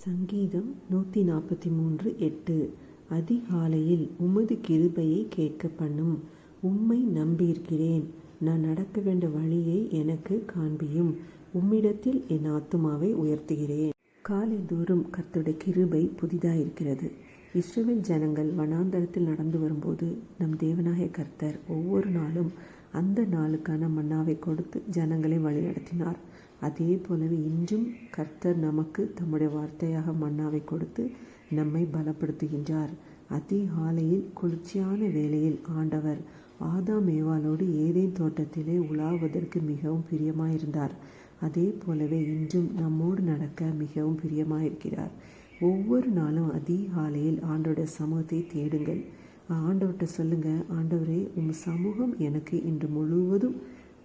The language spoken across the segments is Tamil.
சங்கீதம் 143:8. அதிகாலையில் உமது கிருபையை கேட்க பண்ணும். உம்மை நம்பியிருக்கிறேன். நான் நடக்க வேண்டிய வழியை எனக்கு காண்பியும். உம்மிடத்தில் என் ஆத்துமாவை உயர்த்துகிறேன். காலை தோறும் கர்த்தருடைய கிருபை புதிதாயிருக்கிறது. இஸ்ரவேல் ஜனங்கள் வனாந்தரத்தில் நடந்து வரும்போது நம் தேவனாகிய கர்த்தர் ஒவ்வொரு நாளும் அந்த நாளுக்கான மன்னாவை கொடுத்து ஜனங்களை வழிநடத்தினார். அதே போலவே இன்றும் கர்த்தர் நமக்கு தம்முடைய வார்த்தையாக மன்னாவை கொடுத்து நம்மை பலப்படுத்துகின்றார். அதிகாலையில் குளிர்ச்சியான வேளையில் ஆண்டவர் ஆதாம் ஏவாளோடு ஏதேன் தோட்டத்திலே உலாவுவதற்கு மிகவும் பிரியமாயிருந்தார். அதே போலவே இன்றும் நம்மோடு நடக்க மிகவும் பிரியமாயிருக்கிறார். ஒவ்வொரு நாளும் அதிகாலையில் ஆண்டவருடைய சமூகத்தை தேடுங்கள். ஆண்டவர்கிட்ட சொல்லுங்க, ஆண்டவரே உம் சமூகம் எனக்கு இன்று முழுவதும்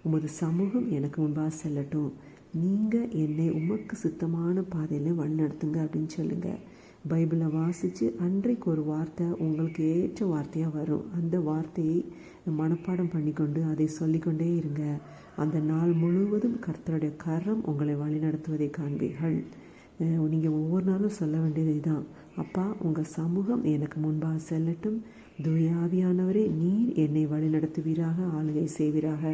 உமது சமூகம் எனக்கு முன்பாக செல்லட்டும். நீங்கள் என்னை உமக்கு சுத்தமான பாதையில் வழிநடத்துங்க அப்படின்னு சொல்லுங்கள். பைபிளை வாசித்து அன்றைக்கு ஒரு வார்த்தை உங்களுக்கு ஏற்ற வார்த்தையாக வரும். அந்த வார்த்தையை மனப்பாடம் பண்ணிக்கொண்டு அதை சொல்லிக்கொண்டே இருங்க. அந்த நாள் முழுவதும் கர்த்தருடைய கரம் உங்களை வழிநடத்துவதை காண்பீர்கள். நீங்கள் ஒவ்வொரு நாளும் சொல்ல வேண்டியது இதுதான். அப்பா, உங்கள் சமூகம் எனக்கு முன்பாக செல்லட்டும். தூயாவியானவரே, நீர் என்னை வழிநடத்துவீராக, ஆளுகை செய்வீராக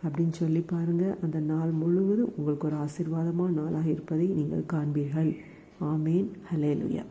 அப்படின்னு சொல்லி பாருங்கள். அந்த நாள் முழுவதும் உங்களுக்கு ஒரு ஆசீர்வாதமான நாளாக இருப்பதை நீங்கள் காண்பீர்கள். ஆமேன். ஹல்லேலூயா.